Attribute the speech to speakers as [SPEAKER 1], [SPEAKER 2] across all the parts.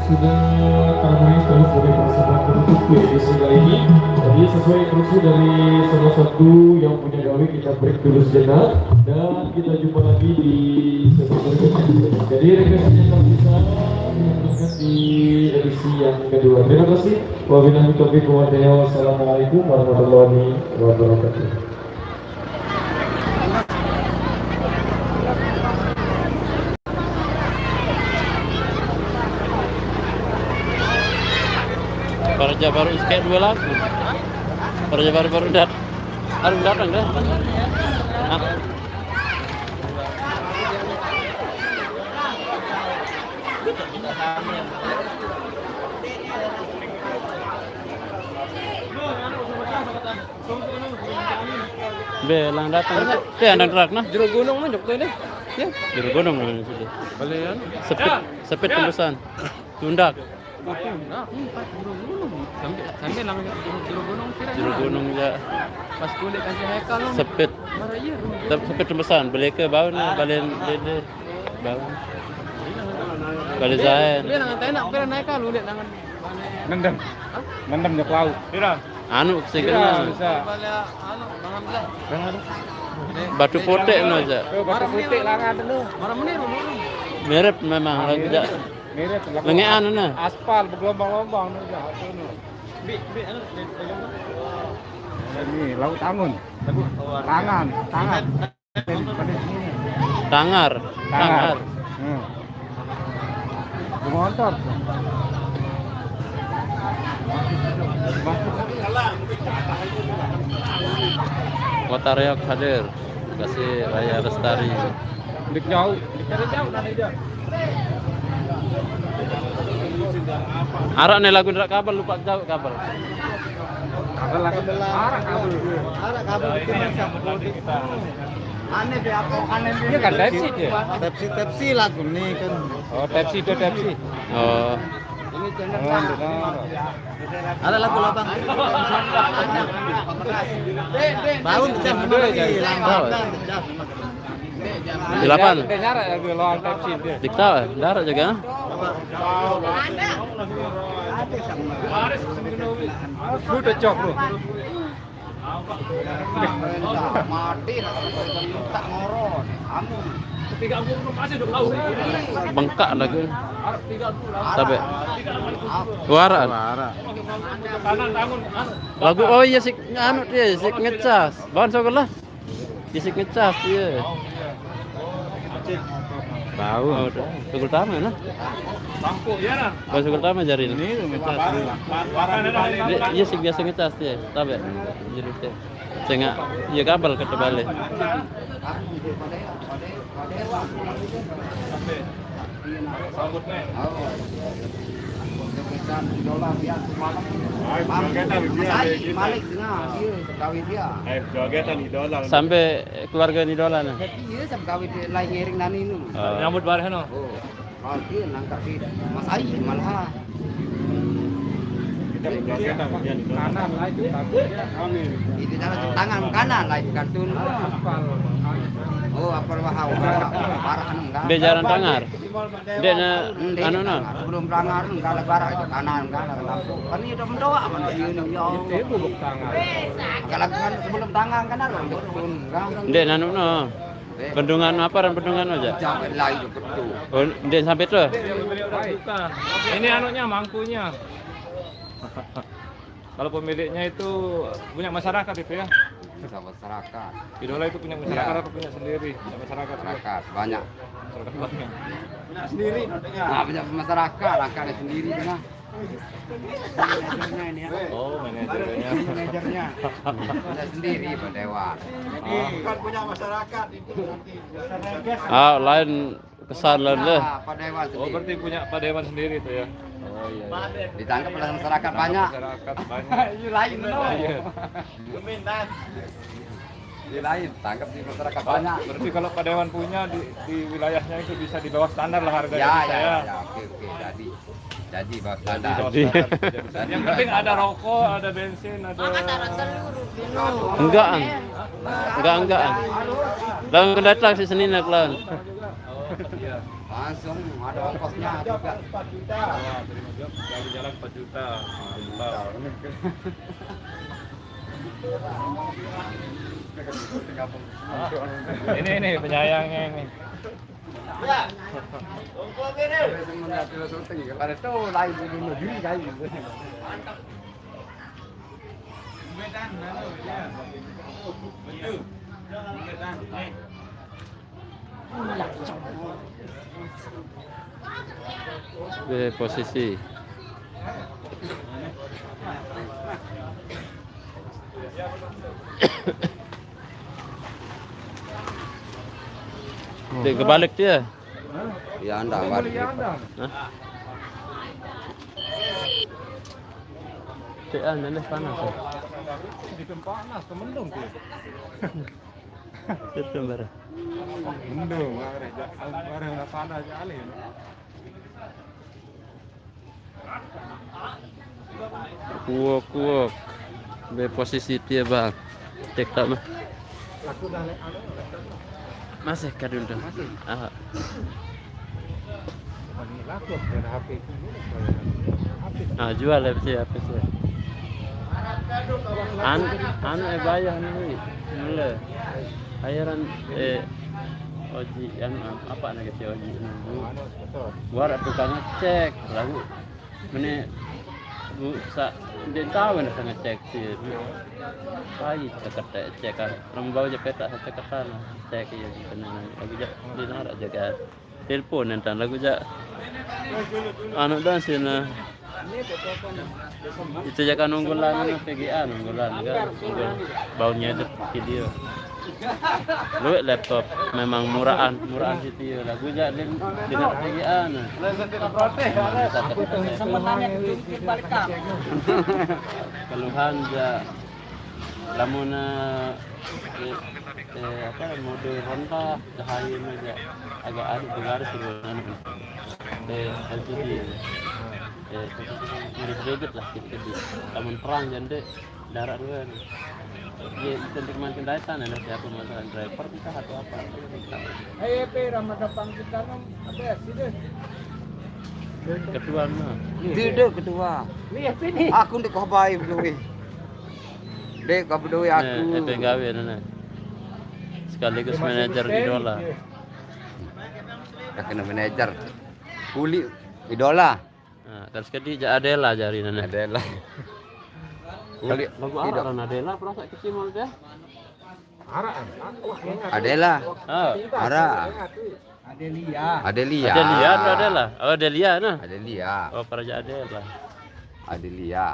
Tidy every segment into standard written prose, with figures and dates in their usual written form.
[SPEAKER 1] sudah harmonis terus sebagai persembahan penutup edisi kali ini. Jadi sesuai instruksi dari salah satu yang punya gawe, kita break dulu sejenak dan kita jumpa lagi di sesi berikutnya. Jadi requestnya tersisa diteruskan di edisi yang kedua. Terima kasih. Wabillahi taufiq wal hidayah. Wassalamualaikum warahmatullahi wabarakatuh.
[SPEAKER 2] Raja baru kayak 2 lagu. Raja baru harus datang dah. Hah? Belang datang. Teh andang kerak nah.
[SPEAKER 3] Jero gunung mah jok deh.
[SPEAKER 2] Ya, jero gunung nah situ.
[SPEAKER 3] Balian.
[SPEAKER 2] Sepit tembusan. Tundak.
[SPEAKER 3] Sampai lang jero gunung kira.
[SPEAKER 2] Jero gunung ya.
[SPEAKER 3] Pas kulit kan hekal lo.
[SPEAKER 2] Sepit.
[SPEAKER 3] Maraya.
[SPEAKER 2] Sepit tembusan. Beli ke bau na balen dede. Bau. Bali zain.
[SPEAKER 3] Dia nangan tenak pira naik kalau lihat nangan.
[SPEAKER 4] Nendam. Nendam jak laut.
[SPEAKER 3] Pira.
[SPEAKER 2] Anu singkatnya.
[SPEAKER 3] Bisa. Bala anu Bang Hamzah.
[SPEAKER 2] Batu potek no aja.
[SPEAKER 4] Batu putih langan tu.
[SPEAKER 3] Marah menir.
[SPEAKER 2] Mirip memang lagi jak.
[SPEAKER 4] Mirip
[SPEAKER 2] Lengean na.
[SPEAKER 4] aspal bergelombang-lombang tu jah tu nu.
[SPEAKER 3] Anu
[SPEAKER 4] Ini laut Tangun. Tangan. Pada sini.
[SPEAKER 2] Tangar.
[SPEAKER 4] Motor.
[SPEAKER 2] Kota Reok hadir. Terima kasih Raya Lestari.
[SPEAKER 4] Dik jauh. Dicari jauh nanti jauh.
[SPEAKER 2] Arak nih lagu ndak kabel lupa jauh kabel.
[SPEAKER 4] Arak kabel itu macam aneh be apa aneh be. Ini kan Pepsi dia. Pepsi lagu ni kan. Oh, Pepsi itu Pepsi.
[SPEAKER 2] Oh.
[SPEAKER 4] Ini channel
[SPEAKER 3] Ada lagu lapang.
[SPEAKER 4] Baun jam
[SPEAKER 2] Delapan.
[SPEAKER 4] Dia nyara lagu lawan Pepsi dia.
[SPEAKER 2] Dikta, darat juga.
[SPEAKER 4] Lu udah cok lu.
[SPEAKER 3] Mati lah tak ngoron. Kamu.
[SPEAKER 2] Bengkak lagu. Sampai. Suara. Lagu oh iya sik anu dia sik ngecas. Bahan sokolah. Dia sik ngecas dia. Tahu. Sugul tama nah.
[SPEAKER 3] Bangku ya nah.
[SPEAKER 2] Bahan sugul tama jari ini.
[SPEAKER 4] Ngecas.
[SPEAKER 2] Iya sik biasa ngecas dia. Tabe. Jadi teh. Sehingga iya kabel ke balik.
[SPEAKER 3] Malik nah, dia kawin dia.
[SPEAKER 4] Jogetan idola.
[SPEAKER 2] Sampai keluarga idola nah.
[SPEAKER 3] Iya sam kawin dia lain ngiring nani nu.
[SPEAKER 4] Nyambut bareh no.
[SPEAKER 3] Oh. Kalau dia nangkap di Mas Ai malah.
[SPEAKER 4] Kanan lah itu amin.
[SPEAKER 3] Itu tangan kanan lah itu kartun. Oh, apa wahau parah anu enggak.
[SPEAKER 2] Bejaran tangar. Dia na anu na.
[SPEAKER 3] Sebelum tangar enggak ada barak itu kanan lampu. Kan ini udah mendoa manusia ini ya.
[SPEAKER 4] Itu bubuk tangan.
[SPEAKER 3] Kalau kan sebelum tangan kan ada kartun enggak.
[SPEAKER 2] Dia anu na. Bendungan apa dan bendungan aja?
[SPEAKER 3] Jangan lain itu betul.
[SPEAKER 2] Oh, dia sampai tuh.
[SPEAKER 4] Bukan. Ini anunya mangkunya. Kalau pemiliknya itu punya masyarakat itu ya.
[SPEAKER 3] Masyarakat.
[SPEAKER 4] Idola itu punya masyarakat atau punya sendiri? Punya masyarakat.
[SPEAKER 3] Masyarakat banyak.
[SPEAKER 4] Masyarakat banyak.
[SPEAKER 3] Sendiri. Nah, punya masyarakat, angkatnya sendiri nah.
[SPEAKER 4] Oh, manajernya.
[SPEAKER 3] Manajernya. Punya sendiri Pak Dewa.
[SPEAKER 4] Bukan punya masyarakat itu nanti.
[SPEAKER 2] Ah, lain kesan lain deh.
[SPEAKER 3] Pak Dewa
[SPEAKER 4] Oh,
[SPEAKER 3] sendiri.
[SPEAKER 4] berarti punya Pak Dewan sendiri itu ya. Oh iya.
[SPEAKER 3] Ditangkap oleh masyarakat banyak.
[SPEAKER 4] Masyarakat banyak.
[SPEAKER 3] Ini lain loh.
[SPEAKER 4] Iya.
[SPEAKER 3] Ini lain, tangkap di masyarakat banyak.
[SPEAKER 4] Berarti kalau Pak Dewan punya di wilayahnya itu bisa di bawah standar lah harganya.
[SPEAKER 3] Ya,
[SPEAKER 4] bisa
[SPEAKER 3] ya, ya, oke, jadi bawah standar.
[SPEAKER 2] Jadi.
[SPEAKER 4] Yang penting ada rokok, ada bensin, ada.
[SPEAKER 2] Enggak. Enggak. Lawan datang si Senin nak lawan.
[SPEAKER 4] Iya.
[SPEAKER 3] Langsung ada ongkosnya juga.
[SPEAKER 4] 4 juta. Wah, terima job jalan 4 juta. Mantap. Ini penyayangnya ini.
[SPEAKER 3] Pada tuh lain di negeri kayak gitu.
[SPEAKER 2] Posisi. Dia kebalik dia.
[SPEAKER 3] Ya anda balik.
[SPEAKER 2] Cek nenek panas.
[SPEAKER 4] Di tempat panas, kemendung tuh.
[SPEAKER 2] Itu bara.
[SPEAKER 4] Mendung, bareng panas kali.
[SPEAKER 2] Kuok. Be posisi dia bang. Cek tak mah.
[SPEAKER 4] Laku dah
[SPEAKER 2] Masih kadul dah.
[SPEAKER 3] Masih.
[SPEAKER 2] Ah.
[SPEAKER 4] Ini laku dari HP itu. HP.
[SPEAKER 2] Jual lah sih apa sih. Anu bayar nih. Mula. Bayaran oji yang apa nak kata oji nunggu. Gua ada tukang ngecek lalu mana bu sa dia tahu nak ngecek sih. Pagi kata cek kan. Rembau je petak satu kata lah. Cek ya benar. Aku je di nak jaga telefon nanti lagu je. Anu dan sini. Itu jaga nunggulan PGA nunggulan kan. Baunya itu video. Lu laptop memang murahan situ lagu je di nak PGA nah.
[SPEAKER 3] Sebenarnya itu balik kah?
[SPEAKER 2] Keluhan je lamun apa mode Honda cahaya aja agak ada bergaris turunan LCD mirip lah sedikit lamun perang jadi darat dua ya untuk makin daitan ada siapa masalah driver kita atau apa
[SPEAKER 4] Ramadan kita apa sini.
[SPEAKER 2] kedua mah
[SPEAKER 3] Tidak kedua. Aku ndek kabai berdua. Dek kau berdua aku.
[SPEAKER 2] gawe nana sekaligus manajer idola
[SPEAKER 3] Tak kena manajer. Kuli idola.
[SPEAKER 2] nah terus kedi Adela jari nana
[SPEAKER 3] Adalah. Kuli
[SPEAKER 2] lagu apa Adela perasa kecil mal dia
[SPEAKER 4] Araan.
[SPEAKER 3] Adalah.
[SPEAKER 2] ah
[SPEAKER 3] Ara.
[SPEAKER 4] Adelia.
[SPEAKER 3] Adelia.
[SPEAKER 2] Adelia atau Adela oh Adelia nah
[SPEAKER 3] Adelia.
[SPEAKER 2] oh Praja Adela
[SPEAKER 3] Adelia.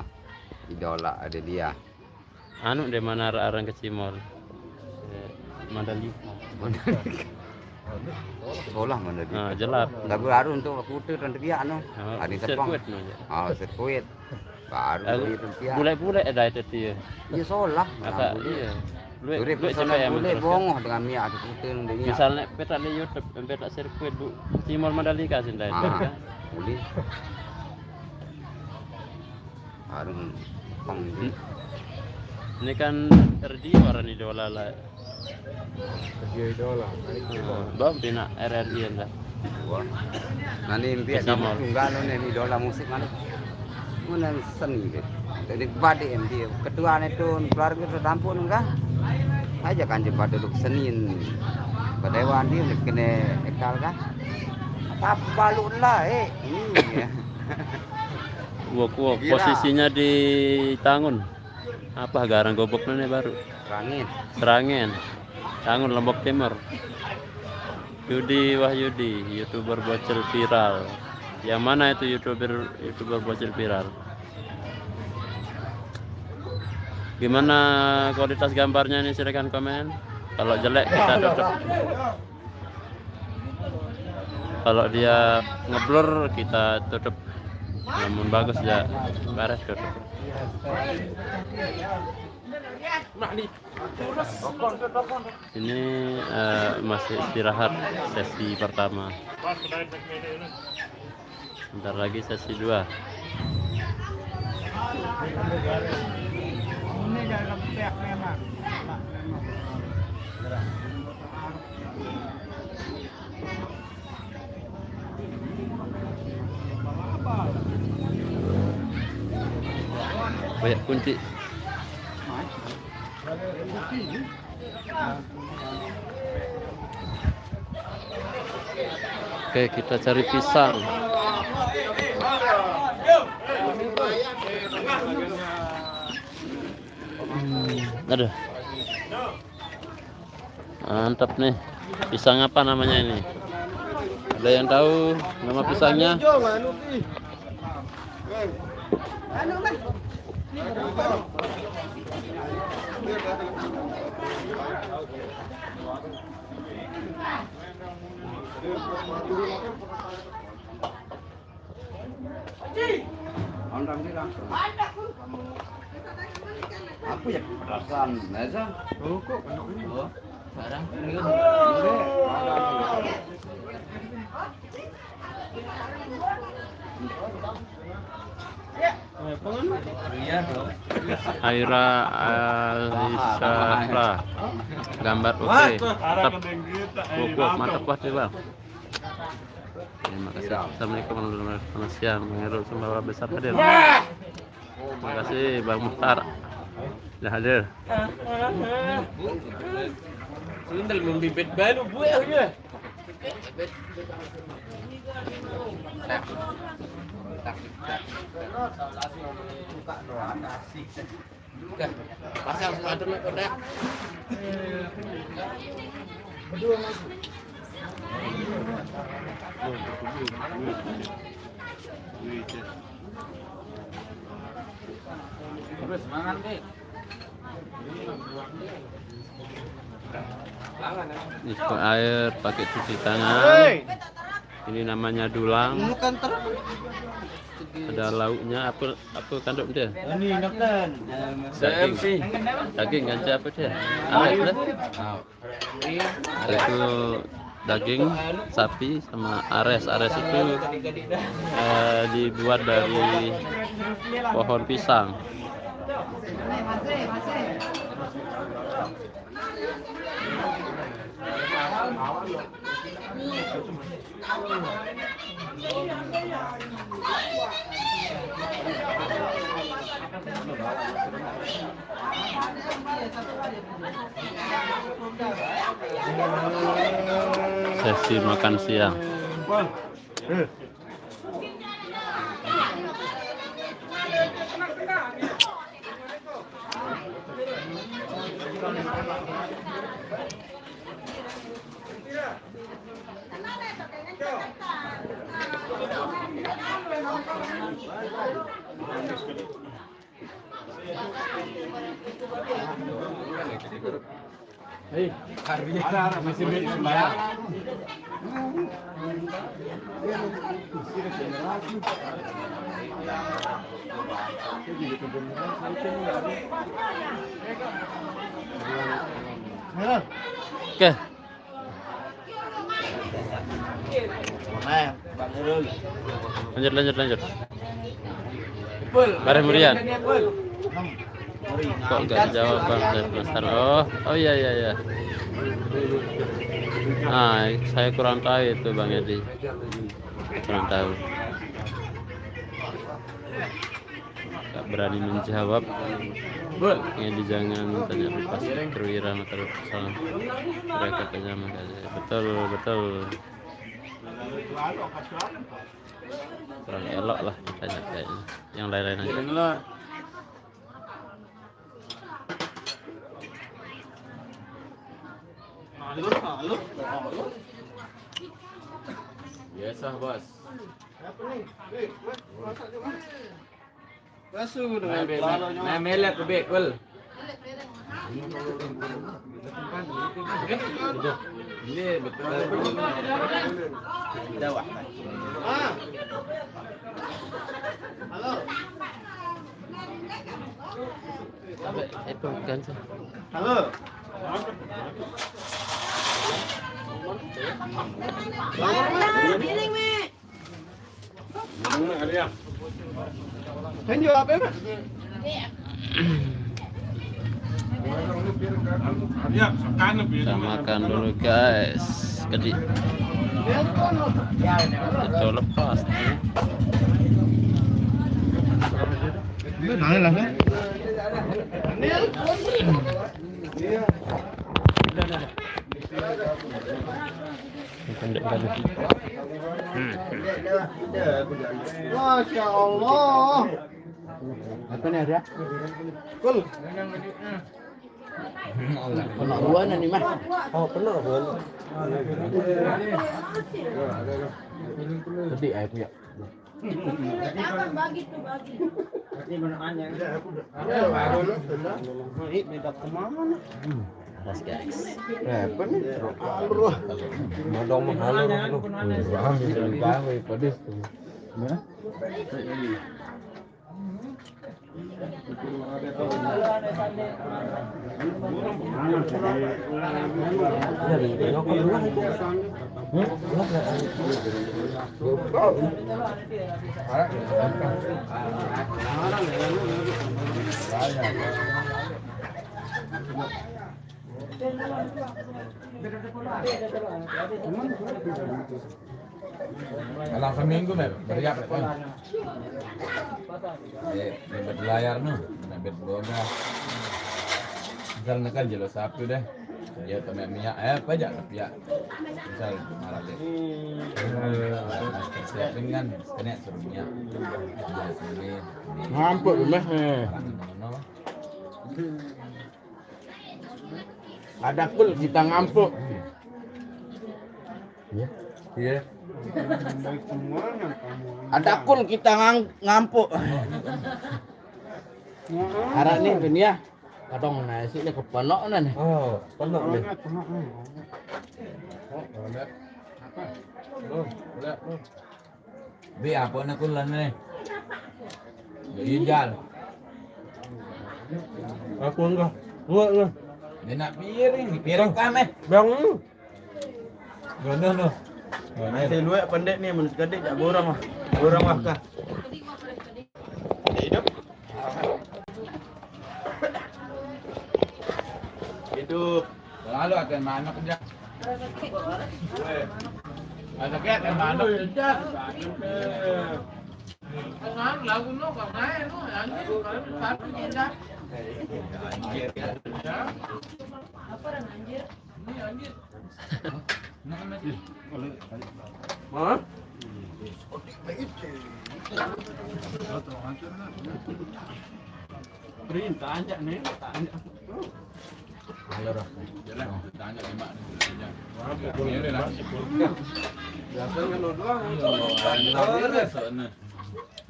[SPEAKER 3] Idola Adelia.
[SPEAKER 2] anu di mana arang kecimol Mandalika
[SPEAKER 3] Sekolah mana dia?
[SPEAKER 2] jelap
[SPEAKER 3] Lagu baru untuk skuter dan dia anu.
[SPEAKER 2] oh,
[SPEAKER 3] Ada tepang.
[SPEAKER 2] sirkuit no
[SPEAKER 3] Oh, sirkuit. Baru itu dia.
[SPEAKER 2] bule ada itu dia
[SPEAKER 3] Iya solah.
[SPEAKER 2] maka iya lu
[SPEAKER 3] Urip
[SPEAKER 2] coba
[SPEAKER 3] solah
[SPEAKER 2] ya
[SPEAKER 3] boleh bongoh dengan Mia ada skuter dengan dia.
[SPEAKER 2] misalnya peta di YouTube peta sirkuit bu Timor Mandalika sih dah kan
[SPEAKER 3] Boleh. Baru pang ini.
[SPEAKER 2] ini kan RD orang idola lah
[SPEAKER 4] Dia idola.
[SPEAKER 2] bang pina RRI lah
[SPEAKER 3] Wah. Nanti dia
[SPEAKER 2] Kesimol.
[SPEAKER 3] tunggal nih idola musik mana? Mana seni gitu. Jadi bade dia. Ketua itu keluarga terdampun enggak? Aja kan pada duk senin. Padewan dia kena ekal kan? Apa balun lah ini.
[SPEAKER 2] Wok posisinya di Tangun apa garang goboknya nih baru
[SPEAKER 3] Rangin.
[SPEAKER 2] Serangen Tangun Lombok Timur Yudi Wahyudi YouTuber bocil viral yang mana itu YouTuber bocil viral gimana kualitas gambarnya nih silakan komen kalau jelek kita tutup kalau dia ngeblur kita tutup namun bagus ya beres tutup ini masih istirahat sesi pertama sebentar lagi sesi 2 banyak kunci. Oke, kita cari pisang. Aduh, mantap nih. Pisang apa namanya ini? Ada yang tahu nama pisangnya?
[SPEAKER 3] Aku ya perasaan, nasa?
[SPEAKER 4] Oh, kok ini?
[SPEAKER 3] Oh, barang ini kan.
[SPEAKER 2] Aira Alisara. Gambar oke. Mantap. Mantap banget nih, Bang. Terima kasih. Assalamualaikum warahmatullahi wabarakatuh. Selamat siang, Bang Heru Sumbawa besar hadir. Terima kasih Bang Muhtar. Sudah hadir.
[SPEAKER 1] Sundal membibit balu buahnya. Pasang sepatu nak kodak.
[SPEAKER 3] Terus semangat deh.
[SPEAKER 2] Isi air pakai cuci tangan. Ini namanya dulang. Ada lauknya apa kandung dia?
[SPEAKER 4] Ini nakkan.
[SPEAKER 2] Daging kan apa dia? Ares lah. Itu daging sapi sama ares. Ares itu dibuat dari pohon pisang. Sesi makan siang.
[SPEAKER 1] Hei, ada masih beli sembarang.
[SPEAKER 2] Oke. Lanjut. Bareng Murian. Kok gak jawab Bang? Saya penasaran. Oh iya. Nah, saya kurang tahu itu Bang Edi. Kurang tahu. Gak berani menjawab. Edi jangan tanya pas perwira terus salah. Mereka kejaman aja. Betul. Kurang elok lah ditanya kayaknya. Yang lain-lain aja.
[SPEAKER 1] Biasa, Bos.
[SPEAKER 4] Basuh dengan
[SPEAKER 1] Nah, melet bebek, Wel. Ini betul.
[SPEAKER 3] Dawah.
[SPEAKER 4] Halo.
[SPEAKER 2] Itu kan.
[SPEAKER 4] Halo. Tunjuk apa, Mas?
[SPEAKER 2] Kita makan dulu guys. Kedi. Itu lepas.
[SPEAKER 4] Nangis lah kan?
[SPEAKER 2] Pendek kali.
[SPEAKER 4] Masya Allah.
[SPEAKER 2] Apa nih ada?
[SPEAKER 4] Kul.
[SPEAKER 2] Penuh buana nih mah.
[SPEAKER 4] Oh penuh kul.
[SPEAKER 2] Tadi air punya.
[SPEAKER 5] Bagi tuh bagi.
[SPEAKER 2] Ras guys.
[SPEAKER 4] Apa nih? Allah. Modong mahal lu. Ambil gawe pedes tuh. Mana?
[SPEAKER 6] Alang seminggu nih, beriak kan. Di layar nu, nabet boga. Misal nakal jelo sapi deh. Ya temen minyak apa aja tapi ya. Misal marah deh. Siapin kan, kena suruh minyak.
[SPEAKER 2] Ngampuk mah. Ada pul kita ngampuk.
[SPEAKER 6] Iya.
[SPEAKER 2] Ada kul kita ngampuk. Harap nih dunia. Kadang nasi ni kepanok nih.
[SPEAKER 6] Oh,
[SPEAKER 4] Penuh deh.
[SPEAKER 6] Bi apa nak kulan nih? Injal.
[SPEAKER 4] Aku enggak. Gua.
[SPEAKER 6] Dia nak piring kami.
[SPEAKER 4] Bang.
[SPEAKER 6] Gono no.
[SPEAKER 4] Nasi luak pendek nih menurut kadek tak borang lah. Borang lah kah? Hidup. Hidup.
[SPEAKER 6] Lalu akan mana kerja? Ada ket yang mana kerja? Ngang lagu no kau naik no, anjir kalau satu kerja.
[SPEAKER 5] Apa orang anjir?
[SPEAKER 6] Ini anjir.
[SPEAKER 4] Hah? Perintah aja nih.
[SPEAKER 6] Ayo dah. Jalan tanya emak ni kerja. Ini dia lah.
[SPEAKER 4] Biasanya lo doang.
[SPEAKER 6] Ada sana.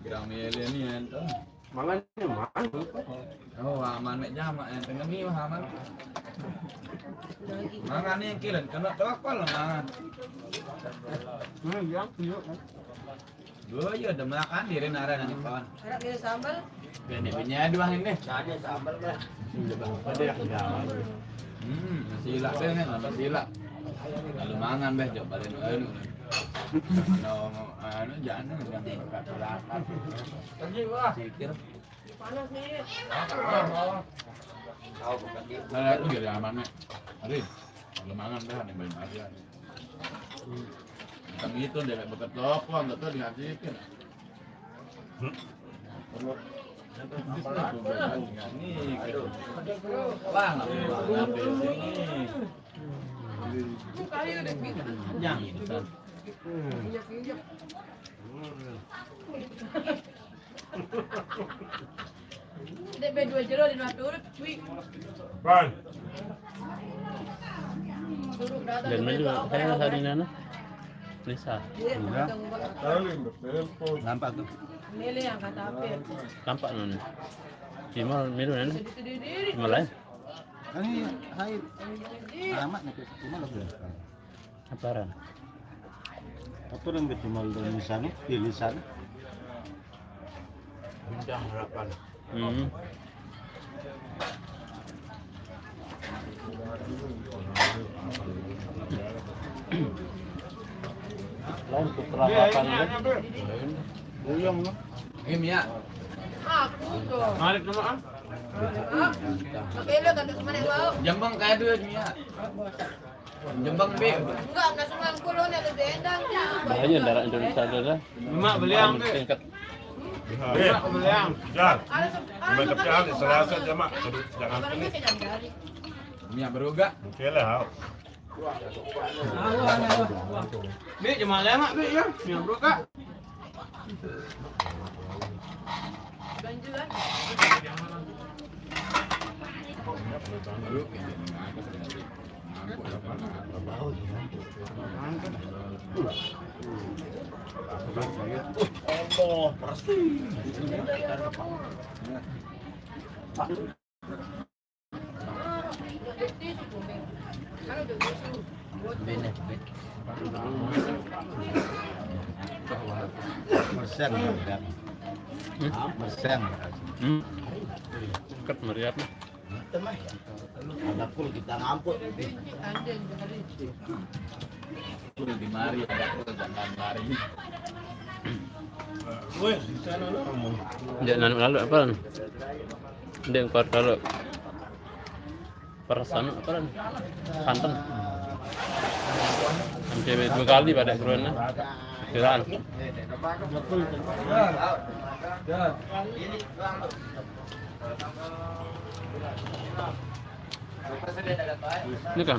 [SPEAKER 6] Gerang mele ni ento.
[SPEAKER 4] Malahnya mana?
[SPEAKER 6] Oh, aman mek jamak tengah ni aman. Mangan ni kilan kena tokol mangan.
[SPEAKER 4] Yang yuk.
[SPEAKER 6] Dua ya dah makan diri nara nanti kawan.
[SPEAKER 5] Ada kira sambal?
[SPEAKER 6] Ini punya dua ini.
[SPEAKER 4] Ada sambal dah.
[SPEAKER 6] Ada yang nasi ilak deh kan, nasi ilak. Lalu mangan beh coba balik anu. No, anu jangan kata lakat. Sikir.
[SPEAKER 5] Panas nih.
[SPEAKER 6] Nah, itu jadi aman nih. Hari, lalu mangan beh nih banyak aja. Kami itu dia bekat telepon, betul dihasikin. Wah, ngambil sini. Yang ini kan.
[SPEAKER 5] Dek berdua jero di luar turut, wih.
[SPEAKER 4] Bang.
[SPEAKER 5] Turut datang.
[SPEAKER 2] Dan melu saya hari nana. Lisa.
[SPEAKER 6] Nampak tuh.
[SPEAKER 5] Mele yang kata apa?
[SPEAKER 2] Tampak nun. Timur melu nana.
[SPEAKER 5] Diri.
[SPEAKER 2] Malay.
[SPEAKER 4] Ini hai amat nih cuma lebih.
[SPEAKER 2] Aparan.
[SPEAKER 4] Apa yang cuma di sana, di sana.
[SPEAKER 6] Bintang harapan.
[SPEAKER 2] Lain putra kapan kan?
[SPEAKER 4] Buyong no.
[SPEAKER 6] Ini ya.
[SPEAKER 5] Aku tuh.
[SPEAKER 4] Mari ke mana?
[SPEAKER 5] Oke lo kan kemana bau?
[SPEAKER 6] Jambang kayak dua Mia. Jambang be.
[SPEAKER 5] Enggak, nggak sungai kulo nih ada bendangnya.
[SPEAKER 2] Bahaya darah Indonesia ada.
[SPEAKER 4] Mak beli yang
[SPEAKER 2] Tingkat
[SPEAKER 7] Jangan. Mantap jangan Selasa aja mak. Jangan
[SPEAKER 5] Barangnya
[SPEAKER 7] ini.
[SPEAKER 5] kayak jari.
[SPEAKER 6] Minyak beruga.
[SPEAKER 7] Oke lah.
[SPEAKER 6] Bi cuma lemak bi ya. Minyak beruga.
[SPEAKER 5] Ganjulan.
[SPEAKER 4] Mersen berat. Mersen.
[SPEAKER 2] Ket meriap.
[SPEAKER 4] Ada full kita ngampuk.
[SPEAKER 5] Anjing hari.
[SPEAKER 6] Udah di mari ada aku jangan mari.
[SPEAKER 2] Jangan lalu apa kan? Dia yang kuat kalau perasaan apa kan? Santan. Sampai 2 kali pada buruannya. Kiraan. Ini kan?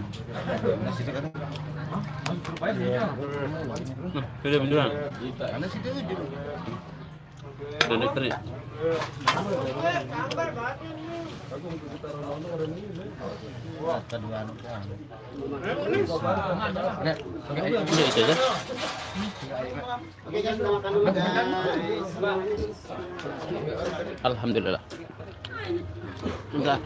[SPEAKER 2] Sudah beneran. Dan elektrik. Ini itu aja. Alhamdulillah. Enggak.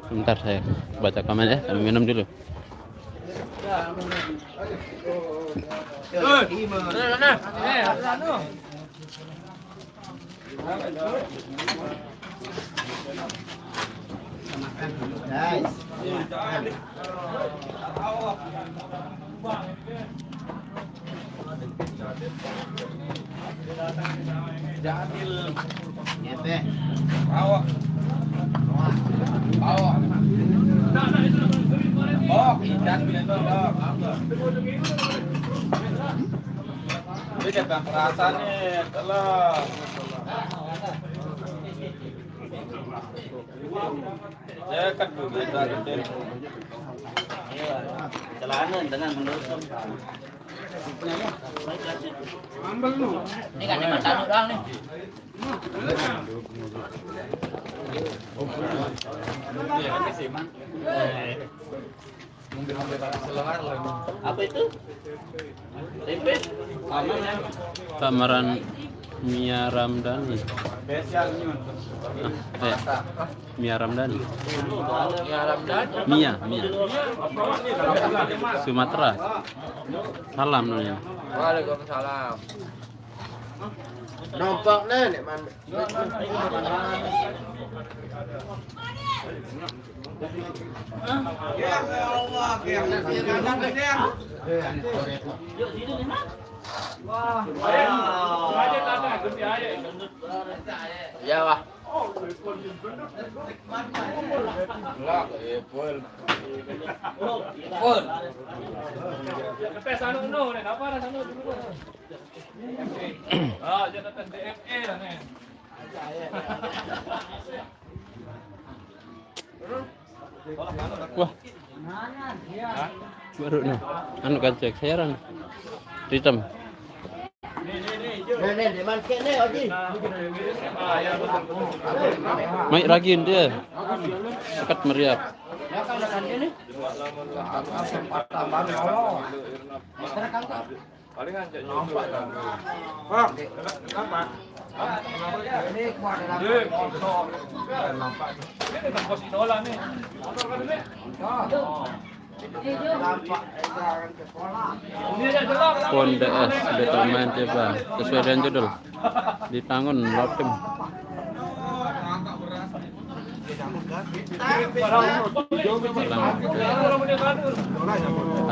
[SPEAKER 2] Bentar saya baca komen ya, kami minum dulu.
[SPEAKER 6] Ini kan perasaannya telah. Ya kan berbeda gitu.
[SPEAKER 4] Celana dengan menusuk.
[SPEAKER 5] Ini kan cuma satu doang nih.
[SPEAKER 4] Apa itu? Tempe?
[SPEAKER 2] Samaran Mia Ramdhani. Mia Ramdhani. Mia. Sumatera. Salam namanya.
[SPEAKER 6] Waalaikumsalam.
[SPEAKER 4] Nampak nih, man.
[SPEAKER 6] Ya wah.
[SPEAKER 2] Wah. Baru nih. Anu kan cek heran. Hitam.
[SPEAKER 4] Nih, di mana nih, Oji?
[SPEAKER 2] Mai ragin dia. Dekat meriap. Ponde es Betulmain coba sesuai dengan judul di tangan lotem.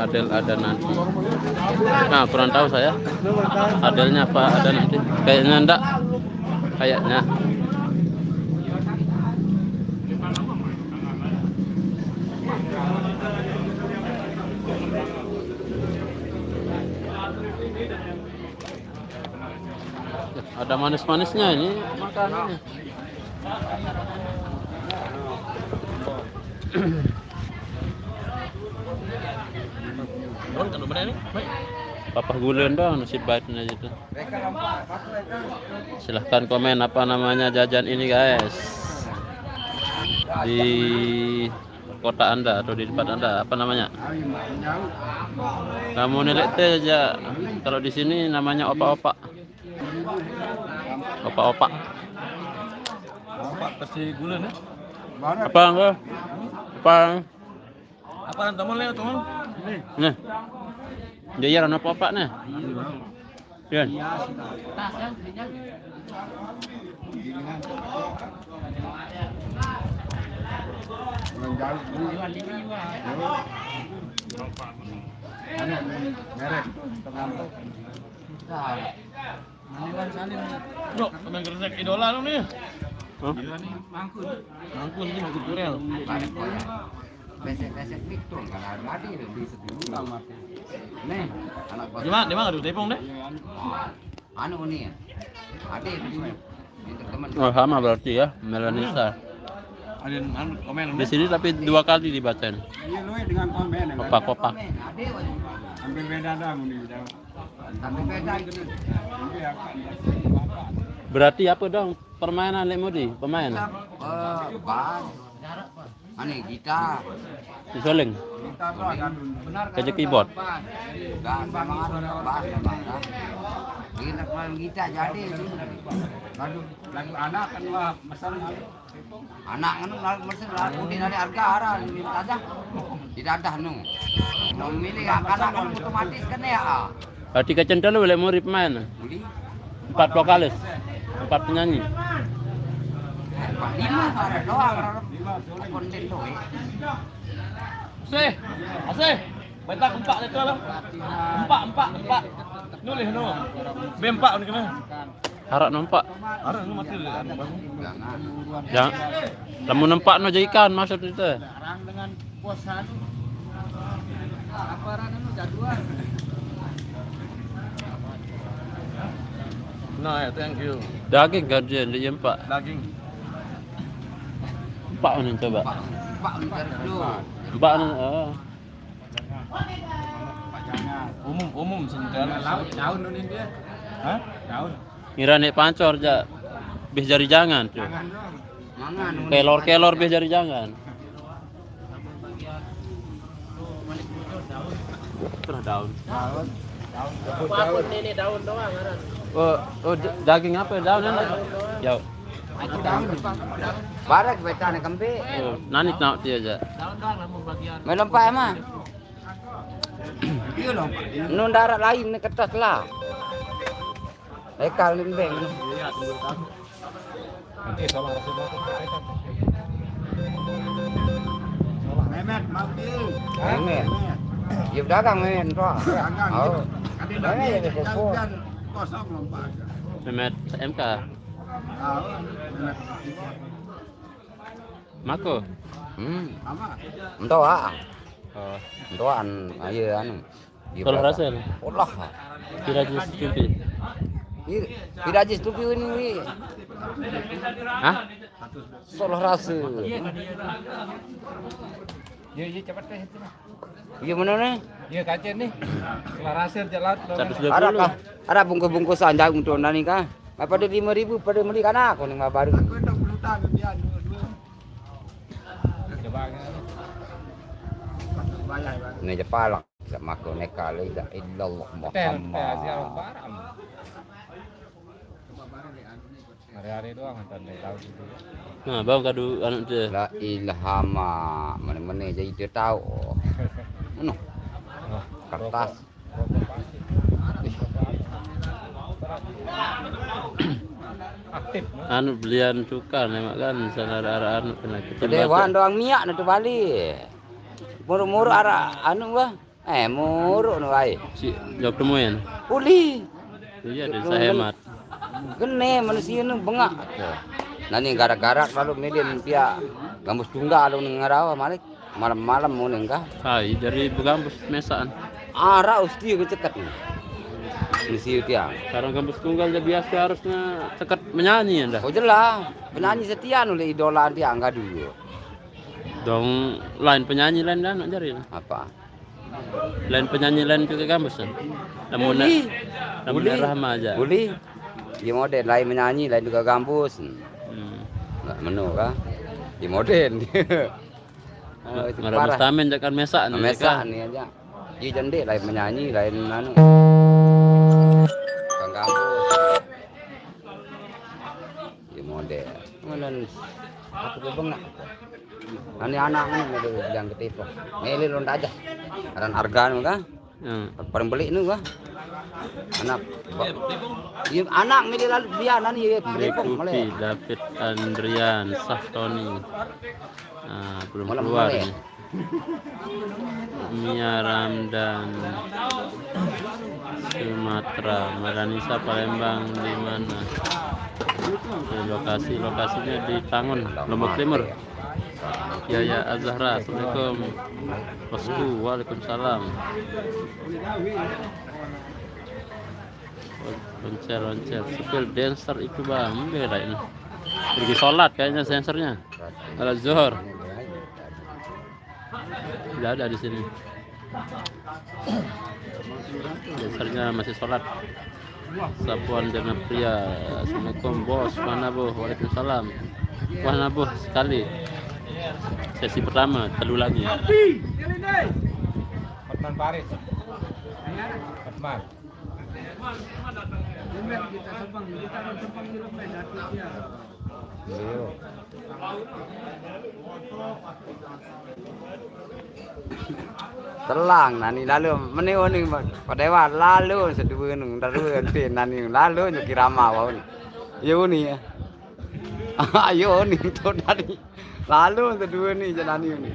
[SPEAKER 2] Adel ada nanti. Nah kurang tahu saya. Adelnya apa ada nanti? Kayaknya enggak. Kayaknya. Ada manis-manisnya ini makanannya. Papa gulen dong nasi baitnya gitu. Silahkan komen apa namanya jajan ini guys. Di kota Anda atau di tempat Anda apa namanya? Kamu nilai teh aja. Kalau di sini namanya opa-opa. Opa-opa.
[SPEAKER 6] Pak kasih gula nih.
[SPEAKER 2] Apa enggak? Apa?
[SPEAKER 6] Apa teman leo teman?
[SPEAKER 2] Nih. Dia rana apa nih? Yan.
[SPEAKER 6] Bro, teman gresek idola lu nih.
[SPEAKER 2] Hah?
[SPEAKER 6] Mangkun ini mangkun kurel.
[SPEAKER 3] Besek-besek mikro kan ada di sedulu sama. Nih, anak bos.
[SPEAKER 6] Di mana aduh tepung deh.
[SPEAKER 3] Anu nih ya. Ada di sini. Ini teman.
[SPEAKER 2] Oh sama berarti ya Melanisa.
[SPEAKER 6] Ada komen
[SPEAKER 2] Di sini tapi 2 kali dibacain.
[SPEAKER 4] Iya lu dengan komen.
[SPEAKER 2] Kopak-kopak.
[SPEAKER 3] Ada
[SPEAKER 4] Ambil beda dah muni.
[SPEAKER 3] tapi beda gitu.
[SPEAKER 2] Berarti apa dong permainan Lemudi? Pemain?
[SPEAKER 3] Bas. Ane gitar.
[SPEAKER 2] Disoling.
[SPEAKER 4] Kita tuh akan
[SPEAKER 3] Benar
[SPEAKER 2] Kerja keyboard.
[SPEAKER 3] Enggak sama bas bas. Ini main gitar jadi.
[SPEAKER 4] lagu anak kan wah masalah
[SPEAKER 3] Anak kan mesti udin ada harga arah aja. Tidak ada nu. Mau milih anak kan otomatis kan ya.
[SPEAKER 2] Berarti kecendal lu Lemudi pemain.
[SPEAKER 3] Beli
[SPEAKER 2] 4 vokalis. 4 penyanyi.
[SPEAKER 3] 5 ada doang. Konten tuh.
[SPEAKER 6] Asih, asih. Betak 4 itu lah. 4. Nulis no. B4 ni kena.
[SPEAKER 2] Harap nampak.
[SPEAKER 6] Ada nu mati le.
[SPEAKER 3] Jangan.
[SPEAKER 2] Jangan. Lamun nampak no jadi ikan maksud itu.
[SPEAKER 4] sekarang dengan posan apa ran anu jadwal
[SPEAKER 6] Nah, ya, thank you.
[SPEAKER 2] Daging gajian dia empat.
[SPEAKER 6] Daging.
[SPEAKER 2] Empat ni coba.
[SPEAKER 3] Pak ntar dulu.
[SPEAKER 2] Empat ni.
[SPEAKER 6] Umum senjata.
[SPEAKER 4] daun nu dia
[SPEAKER 6] Hah?
[SPEAKER 4] daun
[SPEAKER 2] Ngira nek pancor ja. Bih jari jangan tuh.
[SPEAKER 4] jangan dong
[SPEAKER 3] Mangan.
[SPEAKER 2] Kelor-kelor bih jari jangan. Pernah daun. Oh, daging apa daun ini? Jauh.
[SPEAKER 3] Barak betane kembe.
[SPEAKER 2] Oh, nani nak dia aja.
[SPEAKER 3] Melompat mah.
[SPEAKER 4] iya dong
[SPEAKER 3] Nun darat lain ni kertas lah. Ekal limbeng.
[SPEAKER 4] Memet mau dia
[SPEAKER 3] Memet. Dia dagang men tu. Oh. Memet dia kosong.
[SPEAKER 4] kosong lompat
[SPEAKER 2] Memet MK.
[SPEAKER 4] Memet
[SPEAKER 2] Mako.
[SPEAKER 4] apa
[SPEAKER 3] Entah ah.
[SPEAKER 2] Oh,
[SPEAKER 3] Entuan ayo anu.
[SPEAKER 2] Tolong rasel.
[SPEAKER 3] Allah.
[SPEAKER 2] Kira jus cupi.
[SPEAKER 3] Tidak jis tu piu ni.
[SPEAKER 2] Hah?
[SPEAKER 3] Solah rasa.
[SPEAKER 4] iya cepat deh itu
[SPEAKER 3] Iya mana ni?
[SPEAKER 4] iya kaca nih larasir jalan
[SPEAKER 2] 120.
[SPEAKER 3] Ada bungkus-bungkusan jagung tu nani kah? Apa ada 5.000 pada beli kan aku ni baru.
[SPEAKER 4] aku dah belutan dia dua coba bayar bang
[SPEAKER 3] Ni Jepang sama aku neka la ilaha illallah Muhammad.
[SPEAKER 4] hari-hari doang nonton tahu gitu
[SPEAKER 2] Nah, bang kadu anu dia.
[SPEAKER 3] La ilhama mana-mana jadi dia tahu. Mana? Kertas.
[SPEAKER 4] aktif
[SPEAKER 2] Anu belian cuka nih kan sana arah anu kena
[SPEAKER 3] Dewan doang minyak na tu balik. Muru-muru arah anu bah. Muru nu ai.
[SPEAKER 2] Si jawab temuin.
[SPEAKER 3] Uli.
[SPEAKER 2] Iya, desa hemat.
[SPEAKER 3] Gene manusia nu bengak. Nani gara-gara lalu median pia gambus tunggal lu ngarawa malik malam-malam mau nenggah.
[SPEAKER 2] Hai, dari begambus mesaan.
[SPEAKER 3] Ara usti kecekat ni. misi dia.
[SPEAKER 2] Sekarang kampus tunggal dia biasa harusnya cekat menyanyi anda.
[SPEAKER 3] Oh jelas, penyanyi setia oleh idola dia enggak dulu.
[SPEAKER 2] Dong lain penyanyi lain dan jari.
[SPEAKER 3] Apa?
[SPEAKER 2] Lain penyanyi lain juga kampus kan. Namun Rahma aja.
[SPEAKER 3] Boleh. Dia model lain menyanyi, lain juga kampus. Enggak menu kah? Dia model dia.
[SPEAKER 2] Ada Mustamin jangan mesak nih.
[SPEAKER 3] Mesak nih aja. Dia jendek lain menyanyi, lain anu. Kang kampus. Dia model. Kemudian aku bebeng nak. Ani anak ni ada bilang ketipu. Meli londa aja. Aran harga nu kah? Paling beli nu kah? Anak. Dia anak meli lalu dia nani ketipu
[SPEAKER 2] Rekupi, David Andrian, Sahtoni. Nah, belum keluar nih. Mia Ramdan, Sumatera, Maranisa Palembang di mana? Lokasinya di Tangun, Lombok Timur. Yaya Azhara, Assalamualaikum. Bosku, waalaikumsalam. Loncer, supir dancer itu bang, beda ini. Pergi sholat kayaknya sensornya. Al Zuhur. Tidak ada di sini. Dancernya masih sholat. Sapuan Jana Pria, Assalamualaikum bos, mana bu? Waalaikumsalam. Mana bu sekali. Sesi pertama, telu lagi.
[SPEAKER 4] Hotman Paris. Hotman.
[SPEAKER 3] Telang nani lalu meni padewa lalu sedua nung daru ente nani lalu nyuki rama waun. Yo ni ya. Ayo ni to nani. Lalu sedua ni janani ni.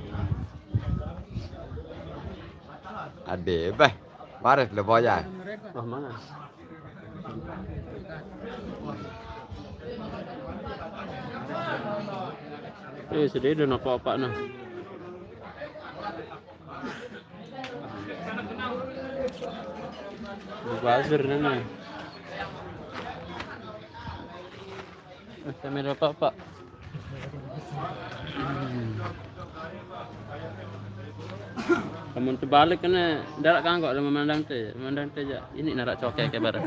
[SPEAKER 3] Ade bah. Waris le boya.
[SPEAKER 2] Oh mana? Sedih dah apa-apa nah. Bazir nana. Kamera apa-apa. Kamu terbalik kena darat kan kok memandang teh aja. Ini narak cokek kabar.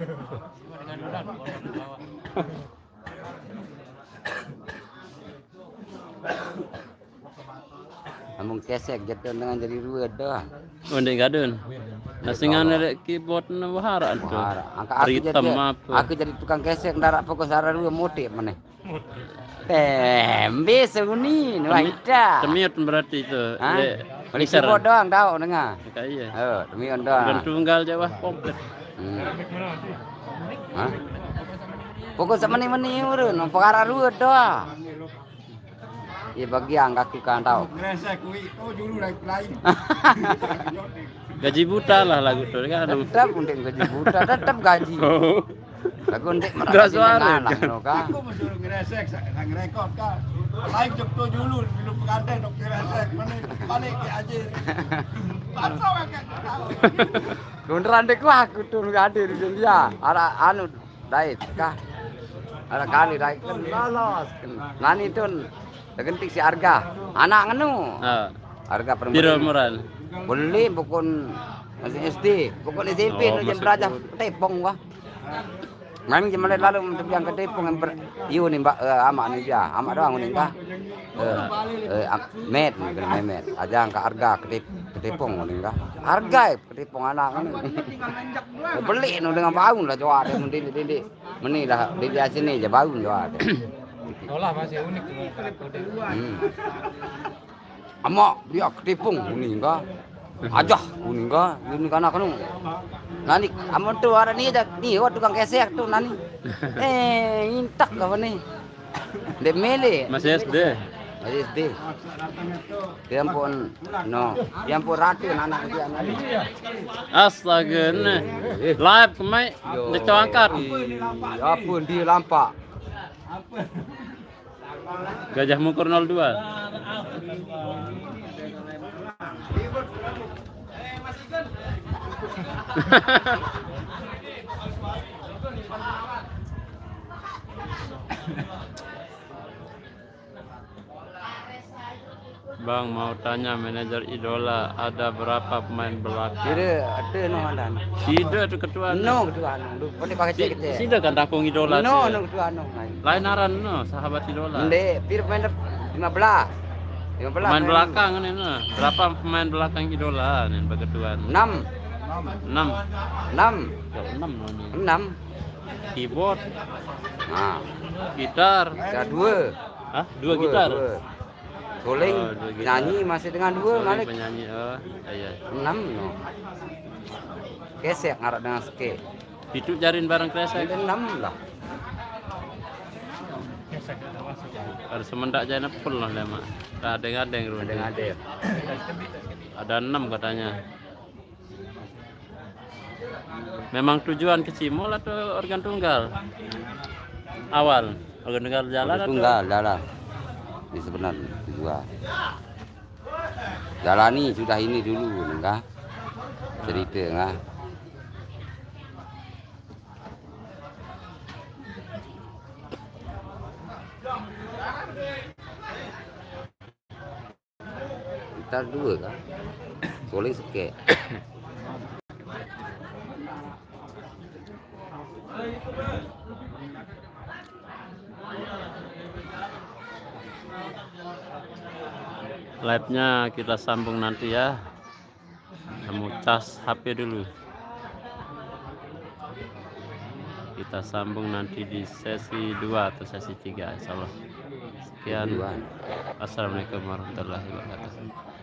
[SPEAKER 3] Amung kesek jatuh dengan jadi dua dah.
[SPEAKER 2] Ondek gadun. Nasingan ada keyboard na wahara tu.
[SPEAKER 3] Angka aku jadi tukang kesek darat fokus arah dua motif mana. Tembe seguni nuaida.
[SPEAKER 2] Temiut berarti itu.
[SPEAKER 3] Beli keyboard doang tahu dengar.
[SPEAKER 2] Iya.
[SPEAKER 3] Demi doang.
[SPEAKER 2] Dan tunggal Jawa komplit.
[SPEAKER 3] Hah? Fokus meni urun, perkara dua doang. Ya bagi yang aku kan tahu.
[SPEAKER 2] Gaji buta lah lagu tu kan.
[SPEAKER 3] Tetap untuk gaji buta, tetap gaji. Lagu untuk
[SPEAKER 2] merasa suara
[SPEAKER 3] kan.
[SPEAKER 4] Aku masuk ngeresek, sang rekod kan. Lain jepto dulu, belum pengantin dok ngeresek. Mana balik ke aja. Pasal kan.
[SPEAKER 3] Beneran dek aku tuh hadir di dia. Ada anu dait kah? Ada kali dait kan lolos. Nani tuh tergentik si harga. Anak ngenu. Harga perempuan.
[SPEAKER 2] Piro moral.
[SPEAKER 3] Boleh pokon masih SD, pokon SMP nu jam belajar tepong wah. Main jam lalu yang ketepong yang iyo ni mbak amak ni dia, amak doang ni mbak. Met aja angka harga ketepong ni mbak. Harga ketepong anak kan. Beli nu dengan bau lah jauh ada mendidi. Meni dah di sini je bau jauh ada.
[SPEAKER 4] Olah masih unik.
[SPEAKER 3] Amak dia ketepong ni enggak. Ajah kuning enggak, ini kan aku nani amun tu ada ni aja ni tukang kesek tu nani. Intak apa ni? Dek mele.
[SPEAKER 2] Masih SD.
[SPEAKER 3] Masih SD. Dia pun no, dia pun ratu anak dia nani.
[SPEAKER 2] Astaga ni. Live kemai dicoangkat.
[SPEAKER 3] Apun dia lampak.
[SPEAKER 2] Gajah Mukur 02. Bang mau tanya manajer idola ada berapa pemain belakang?
[SPEAKER 3] Kira ada no ada.
[SPEAKER 2] Sida itu ketua.
[SPEAKER 3] No kedua anu. Boleh pakai cek kita.
[SPEAKER 2] Sida kan dapung idola.
[SPEAKER 3] No
[SPEAKER 2] sih.
[SPEAKER 3] no kedua anu.
[SPEAKER 2] Lain aran no sahabat idola.
[SPEAKER 3] Ndek, pir pemain 15. 15.
[SPEAKER 2] Pemain belakang ini no. Berapa pemain belakang idola nih ketua?
[SPEAKER 3] 6.
[SPEAKER 2] 6.
[SPEAKER 3] 6.
[SPEAKER 2] 6 no.
[SPEAKER 3] 6.
[SPEAKER 2] Keyboard,
[SPEAKER 3] Nah,
[SPEAKER 2] gitar.
[SPEAKER 3] bisa 2.
[SPEAKER 2] Hah? 2 gitar.
[SPEAKER 3] Soling
[SPEAKER 2] Oh, 2 gitar.
[SPEAKER 3] nyanyi masih dengan 2
[SPEAKER 2] Soalnya
[SPEAKER 3] Malik.
[SPEAKER 2] penyanyi iya.
[SPEAKER 3] 6 no. Kesek ngarak dengan ske.
[SPEAKER 2] Itu jarin barang kresek.
[SPEAKER 3] Ada 6 lah.
[SPEAKER 2] Ada semendak jana full lah lama. Tak ada yang
[SPEAKER 3] Ada.
[SPEAKER 2] Ada 6 katanya. Memang tujuan ke Cimol atau organ tunggal? Awal organ tunggal jalan atau
[SPEAKER 3] Tunggal dalam. Ini sebenarnya dua. Jalani sudah ini dulu enggak? Cerita enggak? Kita dua kan? Soling seke.
[SPEAKER 2] live-nya kita sambung nanti ya. Kamu cas HP dulu. Kita sambung nanti di sesi 2 atau sesi 3 insyaallah. Sekian. Assalamualaikum warahmatullahi wabarakatuh.